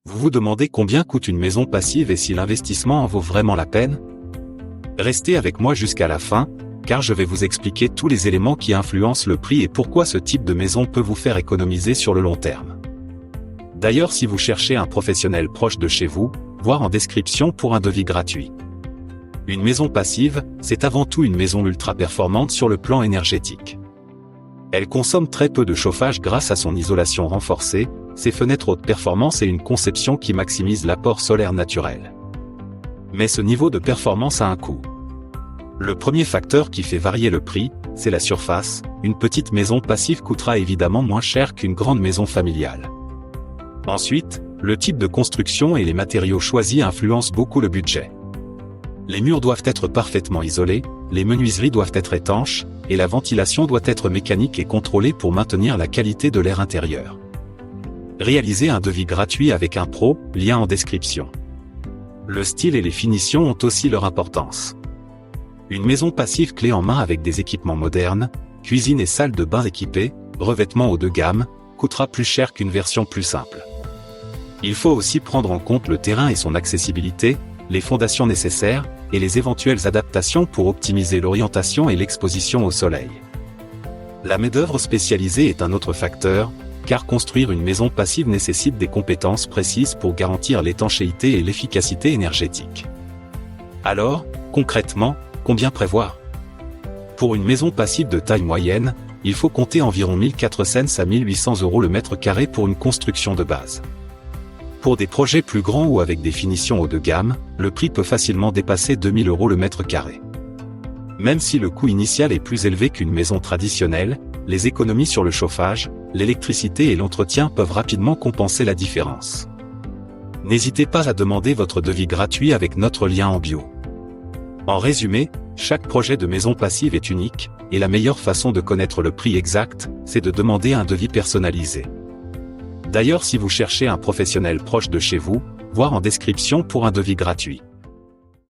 Vous vous demandez combien coûte une maison passive et si l'investissement en vaut vraiment la peine? Restez avec moi jusqu'à la fin, car je vais vous expliquer tous les éléments qui influencent le prix et pourquoi ce type de maison peut vous faire économiser sur le long terme. D'ailleurs, si vous cherchez un professionnel proche de chez vous, voir en description pour un devis gratuit. Une maison passive, c'est avant tout une maison ultra performante sur le plan énergétique. Elle consomme très peu de chauffage grâce à son isolation renforcée, ses fenêtres haute performance et une conception qui maximise l'apport solaire naturel. Mais ce niveau de performance a un coût. Le premier facteur qui fait varier le prix, c'est la surface. Une petite maison passive coûtera évidemment moins cher qu'une grande maison familiale. Ensuite, le type de construction et les matériaux choisis influencent beaucoup le budget. Les murs doivent être parfaitement isolés, les menuiseries doivent être étanches, et la ventilation doit être mécanique et contrôlée pour maintenir la qualité de l'air intérieur. Réalisez un devis gratuit avec un pro, lien en description. Le style et les finitions ont aussi leur importance. Une maison passive clé en main avec des équipements modernes, cuisine et salle de bain équipées, revêtements haut de gamme, coûtera plus cher qu'une version plus simple. Il faut aussi prendre en compte le terrain et son accessibilité, les fondations nécessaires, et les éventuelles adaptations pour optimiser l'orientation et l'exposition au soleil. La main-d'œuvre spécialisée est un autre facteur, car construire une maison passive nécessite des compétences précises pour garantir l'étanchéité et l'efficacité énergétique. Alors, concrètement, combien prévoir? Pour une maison passive de taille moyenne, il faut compter environ 1400 à 1800 € le mètre carré pour une construction de base. Pour des projets plus grands ou avec des finitions haut de gamme, le prix peut facilement dépasser 2000 € le mètre carré. Même si le coût initial est plus élevé qu'une maison traditionnelle, les économies sur le chauffage, l'électricité et l'entretien peuvent rapidement compenser la différence. N'hésitez pas à demander votre devis gratuit avec notre lien en bio. En résumé, chaque projet de maison passive est unique, et la meilleure façon de connaître le prix exact, c'est de demander un devis personnalisé. D'ailleurs, si vous cherchez un professionnel proche de chez vous, voir en description pour un devis gratuit.